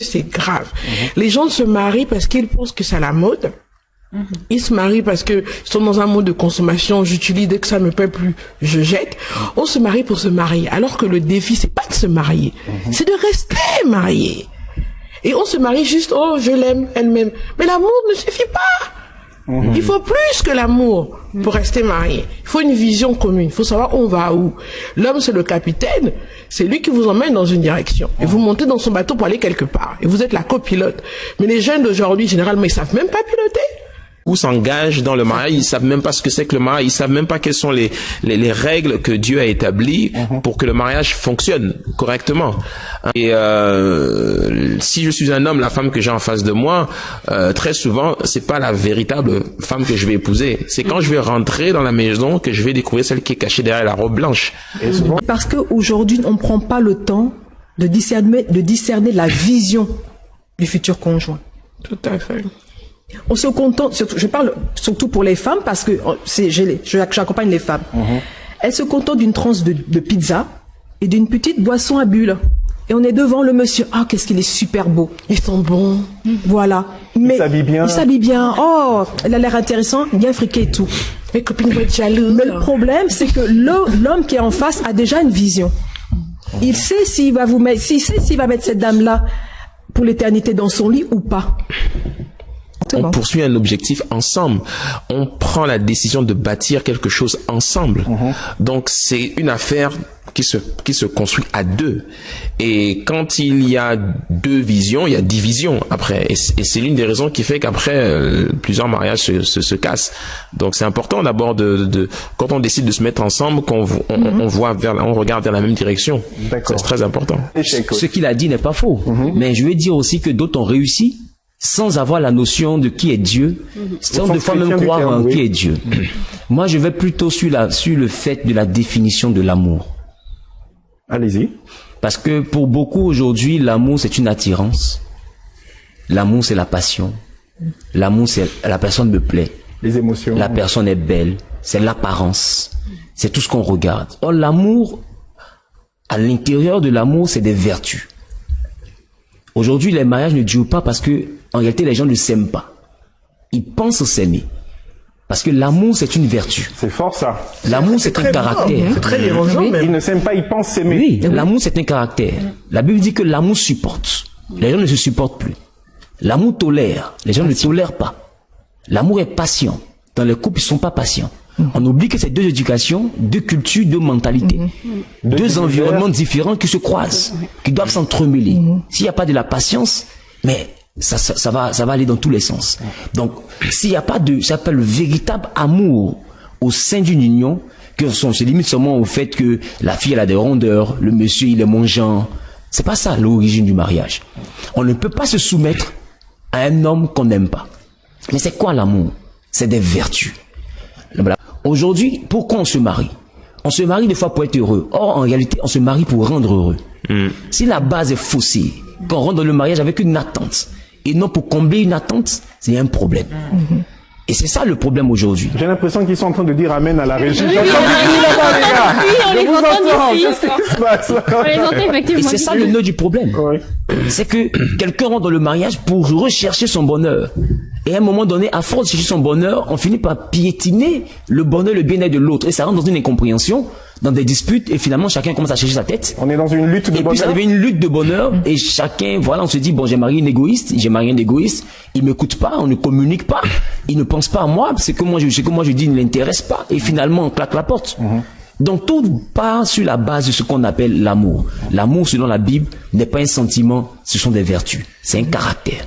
c'est grave. Les gens se marient parce qu'ils pensent que c'est la mode. Ils se marient parce que ils sont dans un mode de consommation. J'utilise dès que ça me plaît plus, je jette. On se marie pour se marier, alors que le défi c'est pas de se marier, c'est de rester marié. Et on se marie juste, oh je l'aime, elle m'aime. Mais l'amour ne suffit pas. Il faut plus que l'amour pour rester marié. Il faut une vision commune. Il faut savoir on va où. L'homme c'est le capitaine, c'est lui qui vous emmène dans une direction. Et vous montez dans son bateau pour aller quelque part. Et vous êtes la copilote. Mais les jeunes d'aujourd'hui généralement ils savent même pas piloter. Ou s'engagent dans le mariage, ils savent même pas ce que c'est que le mariage, ils savent même pas quelles sont les règles que Dieu a établies pour que le mariage fonctionne correctement. Et si je suis un homme, la femme que j'ai en face de moi, très souvent, c'est pas la véritable femme que je vais épouser. C'est quand je vais rentrer dans la maison que je vais découvrir celle qui est cachée derrière la robe blanche. Parce qu'aujourd'hui, on ne prend pas le temps de discerner la vision du futur conjoint. Tout à fait. On se contente, je parle surtout pour les femmes parce que j'accompagne les femmes. Elles se contentent d'une tranche de pizza et d'une petite boisson à bulles. Et on est devant le monsieur. Ah, qu'est-ce qu'il est super beau. Ils sont bons. Voilà. Mais il s'habille bien. Il s'habille bien. Oh, elle a l'air intéressant, bien friqué et tout. Mes copines vont être jalouses. Mais le problème, c'est que l'homme qui est en face a déjà une vision. Il sait s'il va mettre cette dame-là pour l'éternité dans son lit ou pas. On poursuit un objectif ensemble. On prend la décision de bâtir quelque chose ensemble. Donc c'est une affaire qui se construit à deux. Et quand il y a deux visions, il y a division après. Et c'est l'une des raisons qui fait qu'après plusieurs mariages se cassent. Donc c'est important d'abord quand on décide de se mettre ensemble, qu'on on regarde vers la même direction. C'est très important. Ce qu'il a dit n'est pas faux. Mais je veux dire aussi que d'autres ont réussi sans avoir la notion de qui est Dieu, sans de fois même croire en qui est Dieu. Moi, je vais plutôt sur le fait de la définition de l'amour. Allez-y. Parce que pour beaucoup aujourd'hui, l'amour c'est une attirance. L'amour c'est la passion. L'amour c'est la personne me plaît. Les émotions. La personne est belle. C'est l'apparence. C'est tout ce qu'on regarde. Or, l'amour, à l'intérieur de l'amour, c'est des vertus. Aujourd'hui, les mariages ne durent pas parce que, en réalité, les gens ne s'aiment pas. Ils pensent s'aimer. Parce que l'amour, c'est une vertu. C'est fort, ça. L'amour, c'est un caractère. C'est très dérangeant. Ils ne s'aiment pas, ils pensent s'aimer. Oui, l'amour, c'est un caractère. La Bible dit que l'amour supporte. Les gens ne se supportent plus. L'amour tolère. Les gens ne tolèrent pas. L'amour est patient. Dans les couples, ils ne sont pas patients. On oublie que c'est deux éducations, deux cultures, deux mentalités. Deux environnements différents qui se croisent, qui doivent s'entremêler. S'il n'y a pas de la patience, mais ça va aller dans tous les sens. Donc, s'il n'y a pas ça s'appelle le véritable amour au sein d'une union, que on se limite seulement au fait que la fille elle a des rondeurs, le monsieur il est mangeant. C'est pas ça l'origine du mariage. On ne peut pas se soumettre à un homme qu'on n'aime pas. Mais c'est quoi l'amour? C'est des vertus. Voilà. Aujourd'hui, pourquoi on se marie? On se marie des fois pour être heureux. Or, en réalité, on se marie pour rendre heureux. Si la base est faussée, qu'on rentre dans le mariage avec une attente, et non pour combler une attente, c'est un problème. Et c'est ça le problème aujourd'hui. J'ai l'impression qu'ils sont en train de dire amen à la régie. Oui, on les entend ici. On les entend effectivement. Et c'est ça le nœud du problème. C'est que quelqu'un rentre dans le mariage pour rechercher son bonheur. Et à un moment donné, à force de chercher son bonheur, on finit par piétiner le bonheur, le bien-être de l'autre. Et ça rentre dans une incompréhension, dans des disputes, et finalement chacun commence à chercher sa tête. On est dans une lutte de bonheur. Et puis ça devient une lutte de bonheur, et chacun, voilà, on se dit, bon, j'ai marié un égoïste, il m'écoute pas, on ne communique pas, il ne pense pas à moi, ce que moi je dis ne l'intéresse pas, et finalement on claque la porte. Donc tout part sur la base de ce qu'on appelle l'amour. L'amour, selon la Bible, n'est pas un sentiment, ce sont des vertus, c'est un caractère.